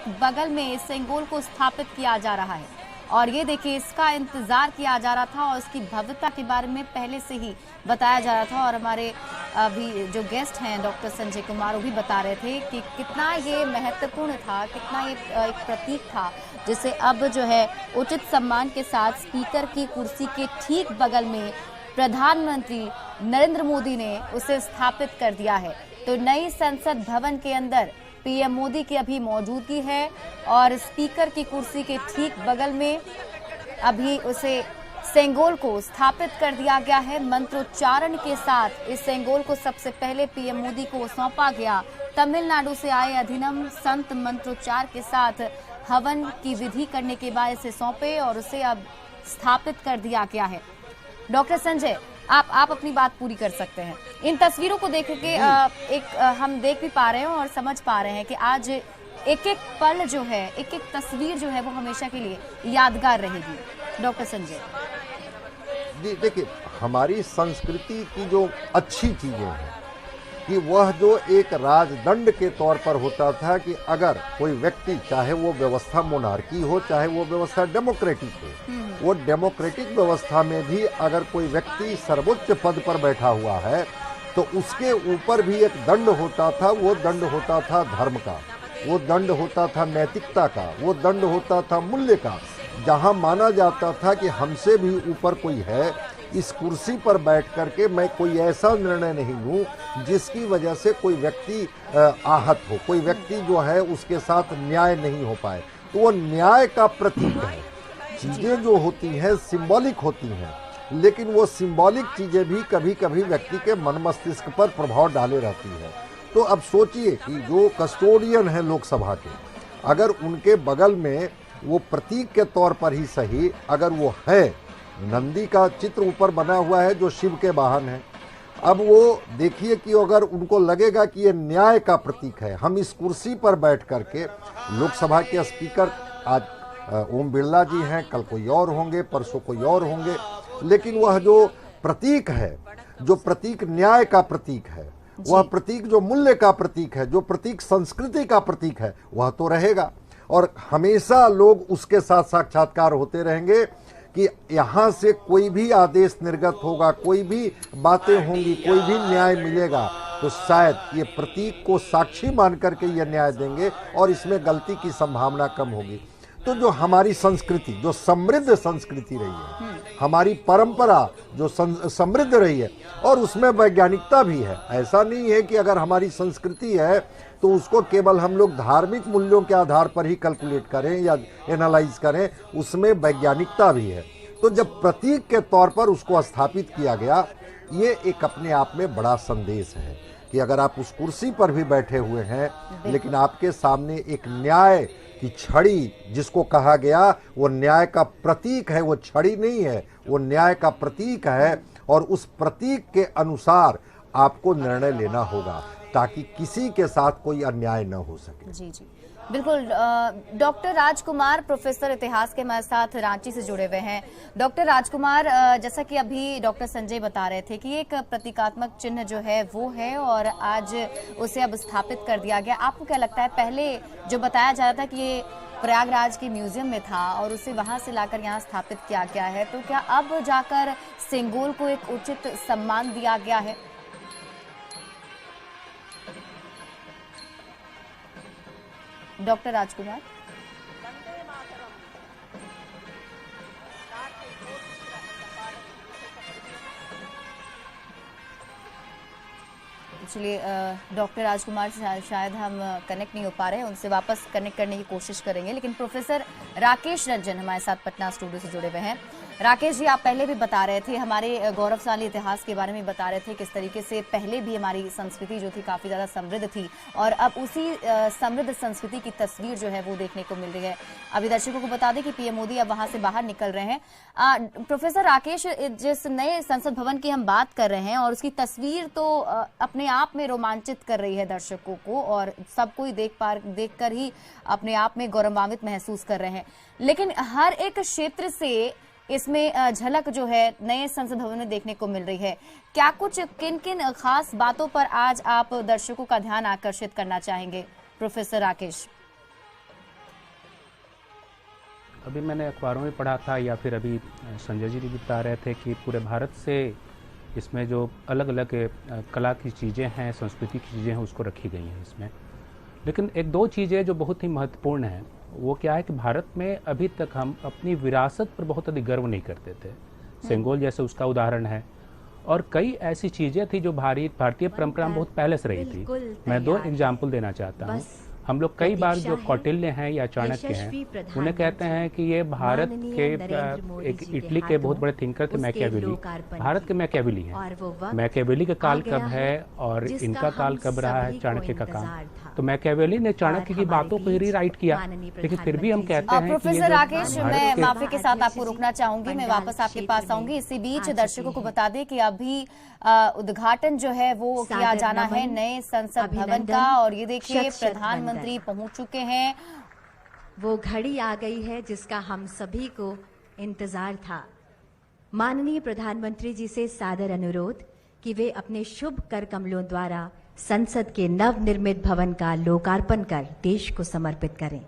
ठीक बगल में इस सिंबल को स्थापित किया जा रहा है और ये देखिए इसका इंतजार किया जा रहा था और इसकी भव्यता के बारे में पहले से ही बताया जा रहा था। और हमारे अभी जो गेस्ट हैं डॉक्टर संजय कुमार वो भी बता रहे थे कि कितना ये महत्वपूर्ण था, कितना ये एक प्रतीक था जिसे अब जो है उचित सम्मान के साथ स्पीकर की कुर्सी के ठीक बगल में प्रधानमंत्री नरेंद्र मोदी ने उसे स्थापित कर दिया है। तो नई संसद भवन के अंदर पीएम मोदी की अभी मौजूदगी है और स्पीकर की कुर्सी के ठीक बगल में अभी उसे सेंगोल को स्थापित कर दिया गया है। मंत्रोच्चारण के साथ इस सेंगोल को सबसे पहले पीएम मोदी को सौंपा गया। तमिलनाडु से आए अधिनम संत मंत्रोच्चार के साथ हवन की विधि करने के बाद इसे सौंपे और उसे अब स्थापित कर दिया गया है। डॉक्टर संजय, आप अपनी बात पूरी कर सकते हैं। इन तस्वीरों को देख के हम देख भी पा रहे हैं और समझ पा रहे हैं कि आज एक एक पल जो है, एक एक तस्वीर जो है वो हमेशा के लिए यादगार रहेगी। डॉक्टर संजय जी, देखिए हमारी संस्कृति की जो अच्छी चीजें हैं कि वह जो एक राजदंड के तौर पर होता था कि अगर कोई व्यक्ति, चाहे वो व्यवस्था मोनार्की हो चाहे वो व्यवस्था डेमोक्रेटिक हो, वो डेमोक्रेटिक व्यवस्था में भी अगर कोई व्यक्ति सर्वोच्च पद पर बैठा हुआ है तो उसके ऊपर भी एक दंड होता था। वो दंड होता था धर्म का, वो दंड होता था नैतिकता का, वो दंड होता था मूल्य का। जहां माना जाता था कि हमसे भी ऊपर कोई है, इस कुर्सी पर बैठ करके मैं कोई ऐसा निर्णय नहीं लूं जिसकी वजह से कोई व्यक्ति आहत हो, कोई व्यक्ति जो है उसके साथ न्याय नहीं हो पाए। तो वो न्याय का प्रतीक है। चीजें जो होती हैं सिंबॉलिक होती हैं, लेकिन वो सिंबॉलिक चीजें भी कभी कभी व्यक्ति के मन मस्तिष्क पर प्रभाव डाले रहती है। तो अब सोचिए कि जो कस्टोडियन है लोकसभा के, अगर उनके बगल में वो प्रतीक के तौर पर ही सही अगर वो है, नंदी का चित्र ऊपर बना हुआ है जो शिव के वाहन है, अब वो देखिए कि अगर उनको लगेगा कि ये न्याय का प्रतीक है, हम इस कुर्सी पर बैठ करके, लोकसभा के स्पीकर आज ओम बिरला जी हैं, कल कोई और होंगे, परसों कोई और होंगे, लेकिन वह जो प्रतीक है, जो प्रतीक न्याय का प्रतीक है, वह प्रतीक जो मूल्य का प्रतीक है, जो प्रतीक संस्कृति का प्रतीक है, वह तो रहेगा। और हमेशा लोग उसके साथ साक्षात्कार होते रहेंगे कि यहाँ से कोई भी आदेश निर्गत होगा, कोई भी बातें होंगी, कोई भी न्याय मिलेगा तो शायद ये प्रतीक को साक्षी मान करके ये न्याय देंगे और इसमें गलती की संभावना कम होगी। तो जो हमारी संस्कृति, जो समृद्ध संस्कृति रही है, हमारी परंपरा जो समृद्ध रही है और उसमें वैज्ञानिकता भी है। ऐसा नहीं है कि अगर हमारी संस्कृति है तो उसको केवल हम लोग धार्मिक मूल्यों के आधार पर ही कैलकुलेट करें या एनालाइज करें, उसमें वैज्ञानिकता भी है। तो जब प्रतीक के तौर पर उसको स्थापित किया गया, ये एक अपने आप में बड़ा संदेश है कि अगर आप उस कुर्सी पर भी बैठे हुए हैं लेकिन आपके सामने एक न्याय की छड़ी, जिसको कहा गया वो न्याय का प्रतीक है, वो छड़ी नहीं है, वो न्याय का प्रतीक है और उस प्रतीक के अनुसार आपको निर्णय लेना होगा ताकि किसी के साथ कोई अन्याय न हो सके। जी जी बिल्कुल। डॉक्टर राजकुमार, प्रोफेसर इतिहास के हमारे साथ रांची से जुड़े हुए हैं। डॉक्टर राजकुमार, जैसा कि अभी डॉक्टर संजय बता रहे थे कि एक प्रतीकात्मक चिन्ह जो है वो है और आज उसे अब स्थापित कर दिया गया। आपको क्या लगता है, पहले जो बताया जा रहा था कि ये प्रयागराज के म्यूजियम में था और उसे वहां से लाकर यहाँ स्थापित किया गया है, तो क्या अब जाकर सेंगोल को एक उचित सम्मान दिया गया है? डॉक्टर राजकुमार, चलिए डॉक्टर राजकुमार से शायद हम कनेक्ट नहीं हो पा रहे हैं, उनसे वापस कनेक्ट करने की कोशिश करेंगे। लेकिन प्रोफेसर राकेश रंजन हमारे साथ पटना स्टूडियो से जुड़े हुए हैं। राकेश जी, आप पहले भी बता रहे थे, हमारे गौरवशाली इतिहास के बारे में बता रहे थे किस तरीके से पहले भी हमारी संस्कृति जो थी काफ़ी ज़्यादा समृद्ध थी और अब उसी समृद्ध संस्कृति की तस्वीर जो है वो देखने को मिल रही है। अभी दर्शकों को बता दें कि पीएम मोदी अब वहां से बाहर निकल रहे हैं। प्रोफेसर राकेश, जिस नए संसद भवन की हम बात कर रहे हैं और उसकी तस्वीर तो अपने आप में रोमांचित कर रही है दर्शकों को और सब कोई देखकर ही अपने आप में गौरवान्वित महसूस कर रहे हैं, लेकिन हर एक क्षेत्र से इसमें झलक जो है नए संसद भवन में देखने को मिल रही है। क्या कुछ किन किन खास बातों पर आज आप दर्शकों का ध्यान आकर्षित करना चाहेंगे प्रोफेसर राकेश? अभी मैंने अखबारों में पढ़ा था या फिर अभी संजय जी भी बता रहे थे कि पूरे भारत से इसमें जो अलग अलग कला की चीज़ें हैं, संस्कृति की चीज़ें हैं, उसको रखी गई हैं इसमें। लेकिन एक दो चीज़ें जो बहुत ही महत्वपूर्ण हैं वो क्या है कि भारत में अभी तक हम अपनी विरासत पर बहुत अधिक गर्व नहीं करते थे। सेंगोल जैसे उसका उदाहरण है, और कई ऐसी चीज़ें थी जो भारतीय परंपरा में बहुत पहले से रही थी। मैं दो एग्जाम्पल देना चाहता हूँ। हम लोग कई बार जो कौटिल्य हैं या चाणक्य हैं उन्हें कहते हैं कि ये भारत के एक इटली के बहुत बड़े थिंकर थे मैकियावेली, भारत के मैकियावेली हैं। मैकियावेली का काल कब है और इनका काल कब रहा है, चाणक्य का काल। तो मैकियावेली ने चाणक्य की बातों को ही रीराइट किया, लेकिन फिर भी हम कहते हैं प्रोफेसर राकेश, मैं माफी के साथ आपको रुकना चाहूंगी, मैं वापस आपके पास आऊंगी। इसी बीच दर्शकों को बता दें कि अभी उद्घाटन जो है वो किया जाना है नए संसद भवन का, और ये देखिए प्रधानमंत्री पहुंच चुके हैं। वो घड़ी आ गई है जिसका हम सभी को इंतजार था। माननीय प्रधानमंत्री जी से सादर अनुरोध कि वे अपने शुभ कर कमलों द्वारा संसद के नवनिर्मित भवन का लोकार्पण कर देश को समर्पित करें।